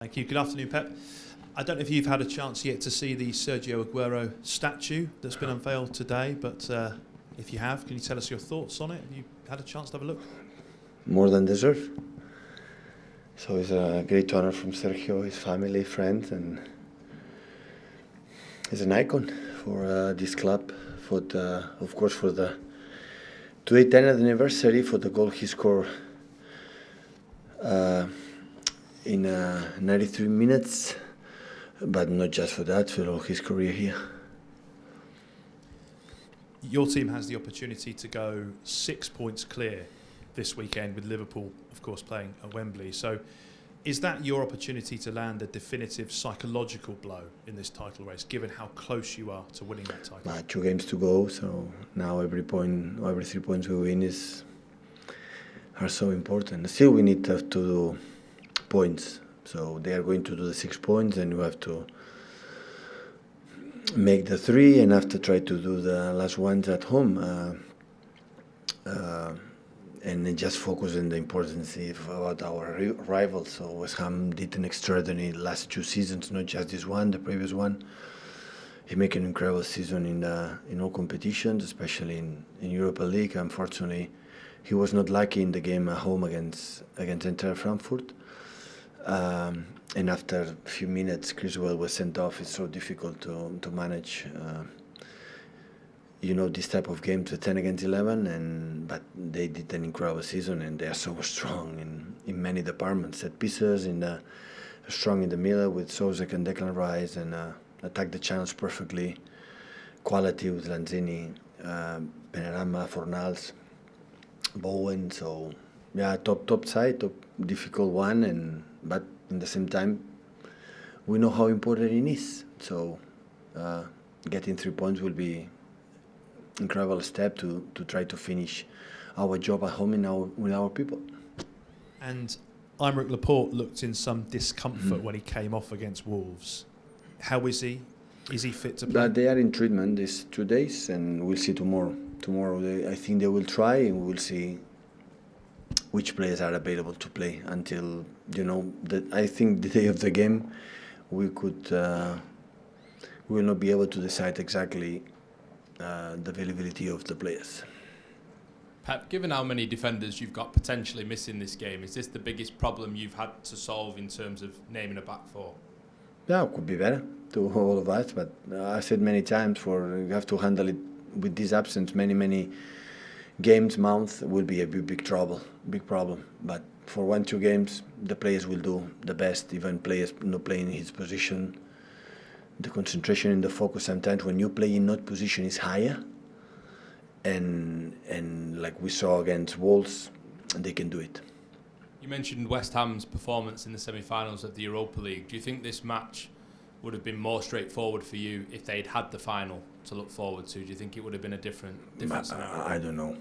Thank you. Good afternoon, Pep. I don't know if you've had a chance yet to see the Sergio Aguero statue that's been unveiled today, but if you have, can you tell us your thoughts on it? Have you had a chance to have a look? More than deserve. So it's a great honor from Sergio, his family, friends, and he's an icon for this club. For of course, for the 210th anniversary, for the goal he scored in 93 minutes, but not just for that, for all his career here. Your team has the opportunity to go 6 points clear this weekend, with Liverpool, of course, playing at Wembley. So is that your opportunity to land a definitive psychological blow in this title race, given how close you are to winning that title? 2 games to go, so now every 3 points we win are so important. Still, we need to have to do points. So they are going to do the 6 points, and you have to make the 3, and after try to do the last ones at home. And then just focus on the importance about our rivals. So West Ham did an extraordinary last 2 seasons, not just this one, the previous one. He made an incredible season in all competitions, especially in Europa League. Unfortunately, he was not lucky in the game at home against Eintracht Frankfurt. And after a few minutes, Criswell was sent off. It's so difficult to manage. This type of game to 10 against 11, but they did an incredible season, and they are so strong in many departments. Set pieces, strong in the middle with Sosek and Declan Rice, and attack the channels perfectly. Quality with Lanzini, Benrahma, Fornals, Bowen. So yeah, top side, top difficult one, but in the same time, we know how important it is. So getting 3 points will be incredible step to try to finish our job at home with our people. And Aymeric Laporte looked in some discomfort when he came off against Wolves. How is he? Is he fit to play? But they are in treatment these 2 days, and we'll see tomorrow. I think they will try, and we'll see which players are available to play until, I think the day of the game we will not be able to decide exactly the availability of the players. Pep, given how many defenders you've got potentially missing this game, is this the biggest problem you've had to solve in terms of naming a back four? Yeah, it could be better to all of us, but I said many times, you have to handle it with this absence. Many games, month will be a big problem. But for 1-2 games, the players will do the best, even players not playing in his position. The concentration and the focus sometimes when you play in not position is higher, and like we saw against Wolves, they can do it. You mentioned West Ham's performance in the semi-finals of the Europa League. Do you think this match would have been more straightforward for you if they'd had the final to look forward to? Do you think it would have been a different scenario? I don't know.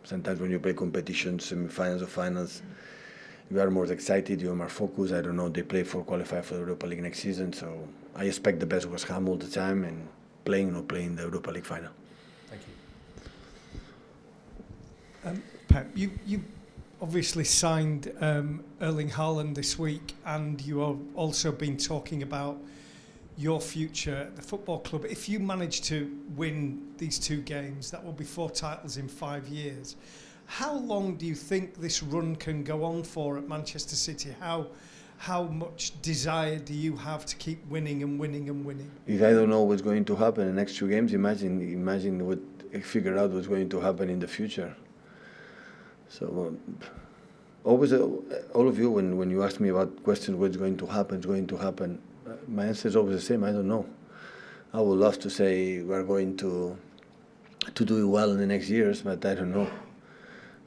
Sometimes when you play competitions, semi-finals or finals, you are more excited, you are more focused. I don't know, they play for qualify for the Europa League next season, so I expect the best West Ham all the time, and playing the Europa League final. Thank you. Pep, you obviously signed Erling Haaland this week, and you have also been talking about your future at the football club. If you manage to win these 2 games, that will be 4 titles in 5 years. How long do you think this run can go on for at Manchester City? How much desire do you have to keep winning and winning and winning? If I don't know what's going to happen in the next 2 games, imagine figure out what's going to happen in the future. So always, all of you, when you ask me about questions, what's going to happen, my answer is always the same. I don't know. I would love to say we're going to do it well in the next years, but I don't know.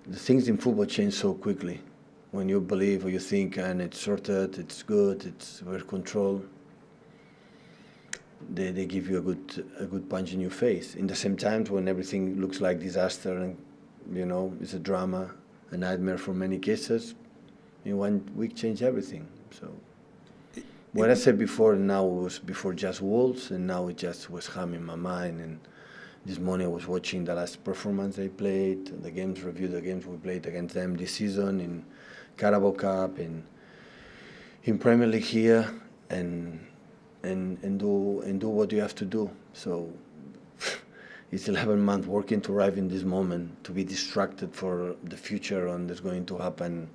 The things in football change so quickly. When you believe or you think, and it's sorted, it's good, it's well controlled, they give you a good punch in your face. In the same time, when everything looks like disaster and it's a drama, a nightmare for many cases, in 1 week change everything. So what I said before now was before just Wolves, and now it just was Ham in my mind. And this morning I was watching the last performance they played, reviewed the games we played against them this season in Carabao Cup, and in Premier League here and do what you have to do. So it's 11 months working to arrive in this moment, to be distracted for the future on what's going to happen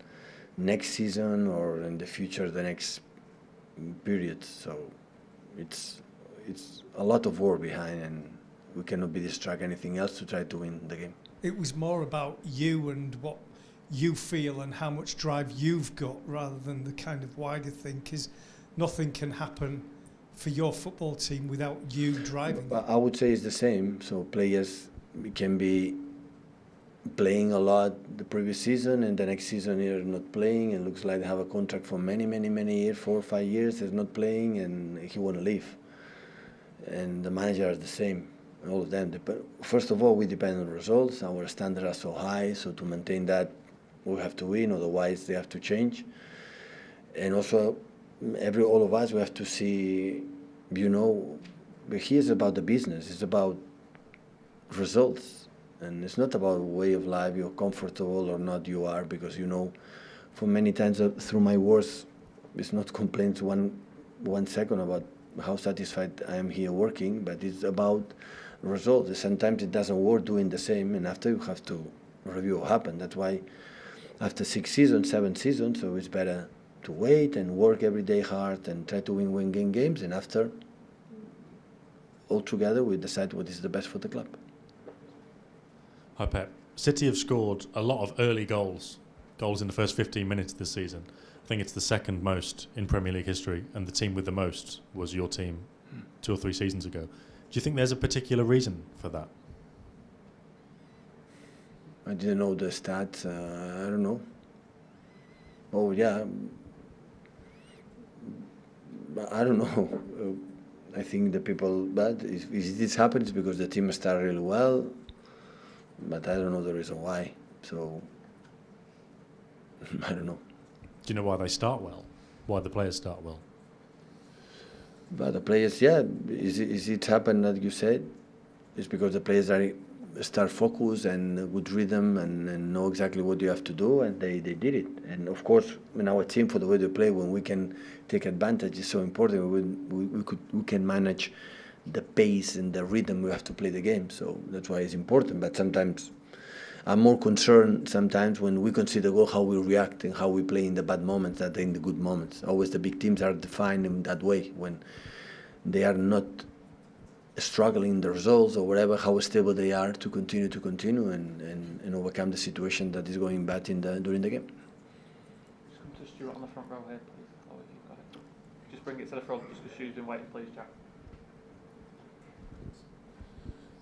next season or in the future, the next period. So it's a lot of work behind, and we cannot be distracted anything else to try to win the game. It was more about you and what you feel and how much drive you've got rather than the kind of wider thing, because nothing can happen for your football team without you driving. But I would say it's the same. So players can be playing a lot the previous season, and the next season they're not playing, and looks like they have a contract for many years, 4 or 5 years, they're not playing, and he want to leave. And the manager is the same, all of them. First of all, we depend on results. Our standards are so high, so to maintain that, we have to win, otherwise they have to change. And also, all of us, we have to see, but here's about the business. It's about results. And it's not about way of life, you're comfortable or not you are, because for many times through my words, it's not complaints one second about how satisfied I am here working, but it's about results. Sometimes it doesn't work doing the same, and after you have to review what happened. That's why after 6 seasons, 7 seasons, so it's better to wait and work every day hard and try to win games, and after, all together, we decide what is the best for the club. Hi Pep. City have scored a lot of early goals in the first 15 minutes this season. I think it's the second most in Premier League history, and the team with the most was your team 2 or 3 seasons ago. Do you think there's a particular reason for that? I didn't know the stats. I don't know. Oh yeah, I don't know. I think the people, but if this happens because the team started really well, but I don't know the reason why. So I don't know. Do you know why they start well? Why the players start well? But the players, yeah, is it happened that you said? It's because the players start focused and good rhythm and know exactly what you have to do, and they did it. And of course, in our team, for the way they play, when we can take advantage, is so important. We can manage the pace and the rhythm we have to play the game. So that's why it's important. But sometimes I'm more concerned sometimes when we consider how we react and how we play in the bad moments than in the good moments. Always the big teams are defined in that way, when they are not struggling in the results or whatever, how stable they are to continue and overcome the situation that is going bad during the game. Just come to Stuart on the front row here, please. Oh, you've got it. Just bring it to the front, just because Stuart's been waiting, please, Jack.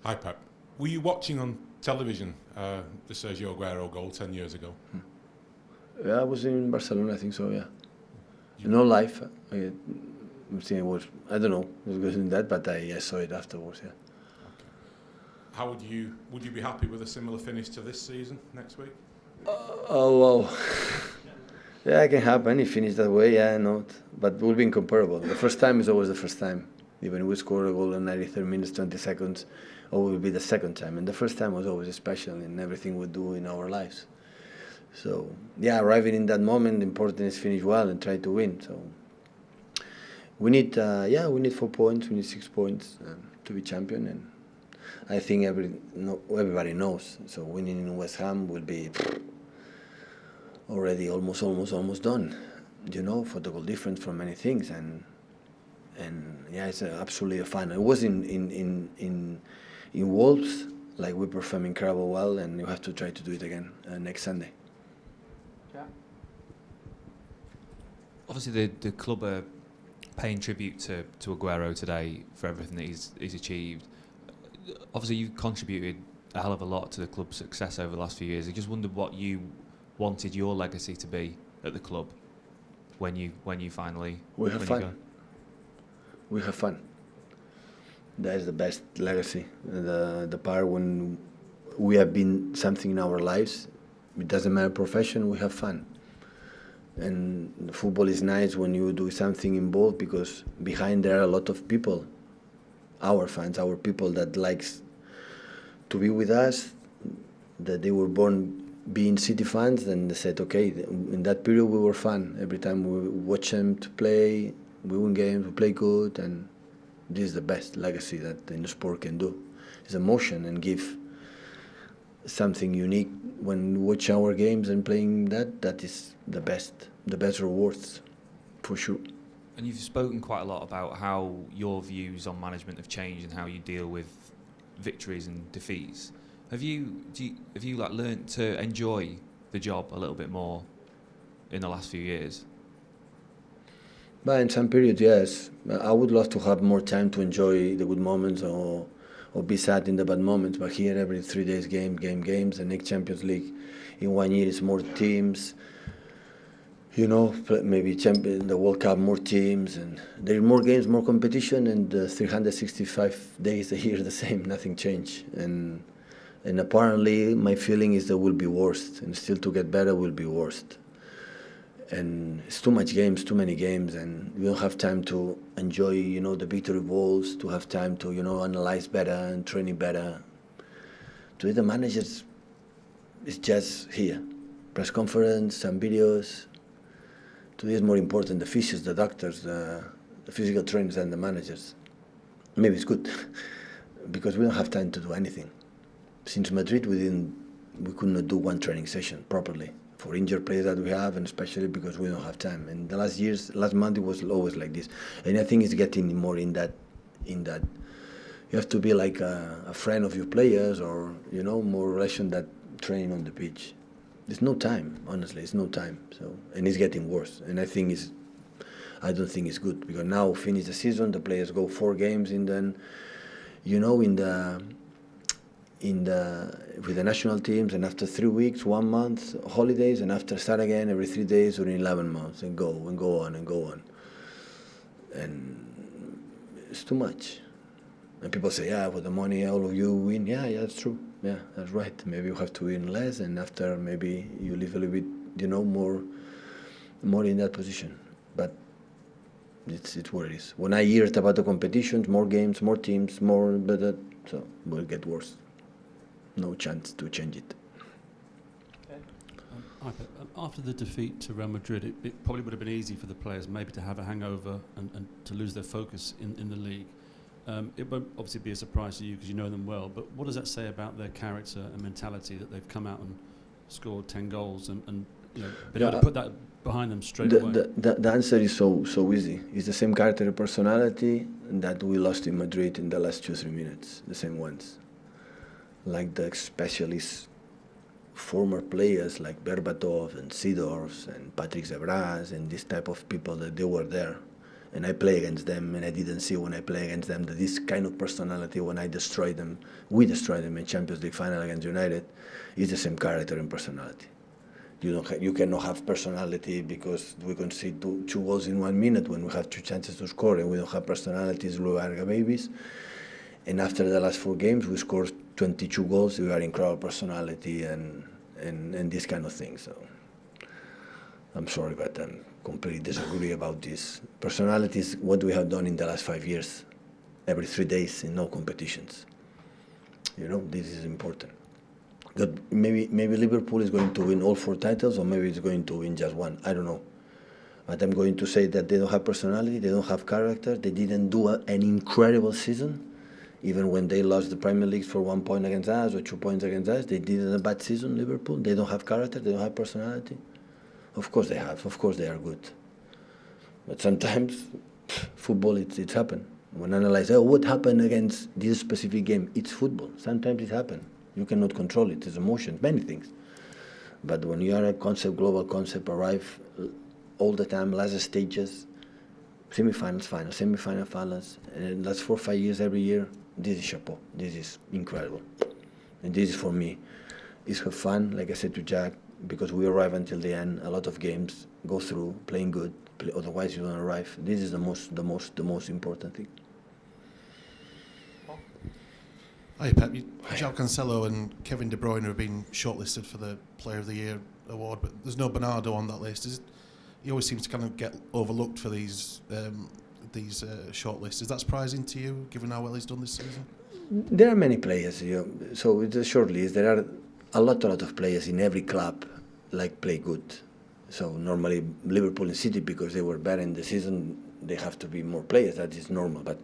Hi Pep. Were you watching on television the Sergio Aguero goal 10 years ago? Yeah, I was in Barcelona, I think so, yeah. No live. I'm saying it was, I don't know, it was good in that, but I saw it afterwards, yeah. Okay. How would you be happy with a similar finish to this season next week? Oh, well. Yeah, it can happen. He finished that way, yeah, not. But it will be incomparable. The first time is always the first time. Even if we score a goal in 93 minutes, 20 seconds, it will be the second time. And the first time was always special in everything we do in our lives. So, yeah, arriving in that moment, the important is finish well and try to win. So, we need 4 points, we need 6 points to be champion. And I think everybody knows. So, winning in West Ham will be already almost done. For the goal difference from many things. And yeah, it's absolutely a fun. It was in Wolves, like we perform in Carabao well, and you have to try to do it again next Sunday. Jack? Obviously, the club are paying tribute to Aguero today for everything that he's achieved. Obviously, you've contributed a hell of a lot to the club's success over the last few years. I just wondered what you wanted your legacy to be at the club when you finally. We have fun. We have fun. That is the best legacy. The part when we have been something in our lives, it doesn't matter profession, we have fun. And football is nice when you do something involved, because behind there are a lot of people, our fans, our people that likes to be with us, that they were born being City fans, then they said, okay, in that period we were fun. Every time we watch them to play, we win games, we play good, and this is the best legacy that the sport can do. It's emotion and give something unique when we watch our games and playing that is the best rewards, for sure. And you've spoken quite a lot about how your views on management have changed and how you deal with victories and defeats. Have you like learnt to enjoy the job a little bit more in the last few years? But in some periods, yes. I would love to have more time to enjoy the good moments or be sad in the bad moments. But here, every 3 days, games. The next Champions League in 1 year is more teams. You know, maybe the World Cup, more teams, and there are more games, more competition, and 365 days a year the same. Nothing changed. And apparently, my feeling is that will be worse, and still to get better will be worse. And it's too much games, too many games, and we don't have time to enjoy, the victory balls, to have time to, analyze better and training better. Today the managers is just here. Press conference, some videos. Today is more important, the physios, the doctors, the physical trainers than the managers. Maybe it's good, because we don't have time to do anything. Since Madrid, we could not do one training session properly. For injured players that we have, and especially because we don't have time. And the last month it was always like this. And I think it's getting more in that. You have to be like a friend of your players, or more relation that training on the pitch. There's no time, honestly. It's no time. So, and it's getting worse. And I don't think it's good, because now finish the season, the players go 4 games, and then, with the national teams, and after 3 weeks, 1 month, holidays, and after start again every 3 days during 11 months, and go on. And it's too much. And people say, yeah, with the money all of you win. Yeah, that's true. Yeah, that's right. Maybe you have to win less, and after maybe you live a little bit, more in that position. But it's what it is. When I hear about the competitions, more games, more teams, more better, so it will get worse. No chance to change it. After the defeat to Real Madrid, it probably would have been easy for the players maybe to have a hangover and to lose their focus in the league. It won't obviously be a surprise to you because you know them well, but what does that say about their character and mentality that they've come out and scored 10 goals and been able to put that behind them straight away? The answer is so easy. It's the same character and personality that we lost in Madrid in the last 2-3 minutes, the same ones. Like the specialist former players like Berbatov and Seedorf and Patrick Zebras and this type of people, that they were there. And I play against them, and I didn't see when I play against them that this kind of personality, when we destroyed them in Champions League final against United, is the same character and personality. You cannot have personality because we concede 2 goals in 1 minute when we have 2 chances to score, and we don't have personalities. We are babies. And after the last 4 games, we scored 22 goals. We are incredible personality and this kind of thing. So I'm sorry, but I completely disagree about this. Personality is what we have done in the last 5 years, every 3 days in no competitions. This is important. That maybe Liverpool is going to win all 4 titles, or maybe it's going to win just 1. I don't know. But I'm going to say that they don't have personality, they don't have character, they didn't do an incredible season. Even when they lost the Premier League for 1 point against us or 2 points against us, they did a bad season, Liverpool. They don't have character, they don't have personality. Of course they have, of course they are good. But sometimes, football, it's happened. When I analyze, what happened against this specific game? It's football. Sometimes it happens. You cannot control it. It's emotions, many things. But when you are a global concept, arrive all the time, last stages, semi-finals, finals, semi-final, finals, and last 4 or 5 years every year. This is chapeau. This is incredible. And this is, for me, it's fun, like I said to Jack, because we arrive until the end. A lot of games go through, playing good. Otherwise, you don't arrive. This is the most important thing. Hi, Pep. João Cancelo and Kevin De Bruyne have been shortlisted for the Player of the Year award, but there's no Bernardo on that list. He always seems to kind of get overlooked for these shortlists. Is that surprising to you, given how well he's done this season? There are many players, so it's a short list. There are a lot of players in every club play good. So normally Liverpool and City, because they were better in the season, they have to be more players. That is normal. But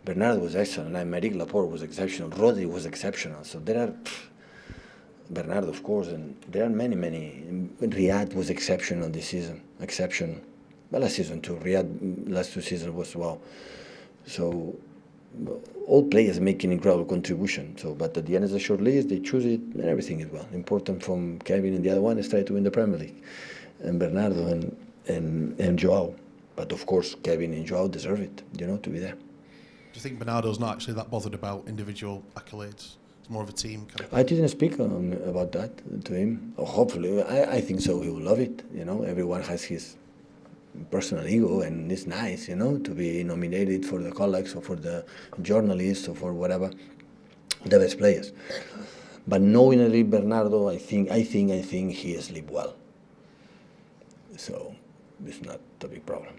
Bernardo was excellent. Aymeric Laporte was exceptional. Rodri was exceptional. So there are Bernardo, of course, and there are many. Riyad was exceptional this season. Exceptional. Well, last season too. Riyad last 2 seasons was wow. So all players make an incredible contribution. So, but at the end of the short list, they choose it, and everything is well. Important from Kevin and the other one is try to win the Premier League, and Bernardo and Joao. But of course, Kevin and Joao deserve it, to be there. Do you think Bernardo's not actually that bothered about individual accolades? It's more of a team kind of... I didn't speak about that to him. Hopefully, I think so. He will love it. Everyone has his personal ego, and it's nice, to be nominated for the colleagues or for the journalists or for whatever, the best players. But knowingly, Bernardo, I think he sleep well. So it's not a big problem.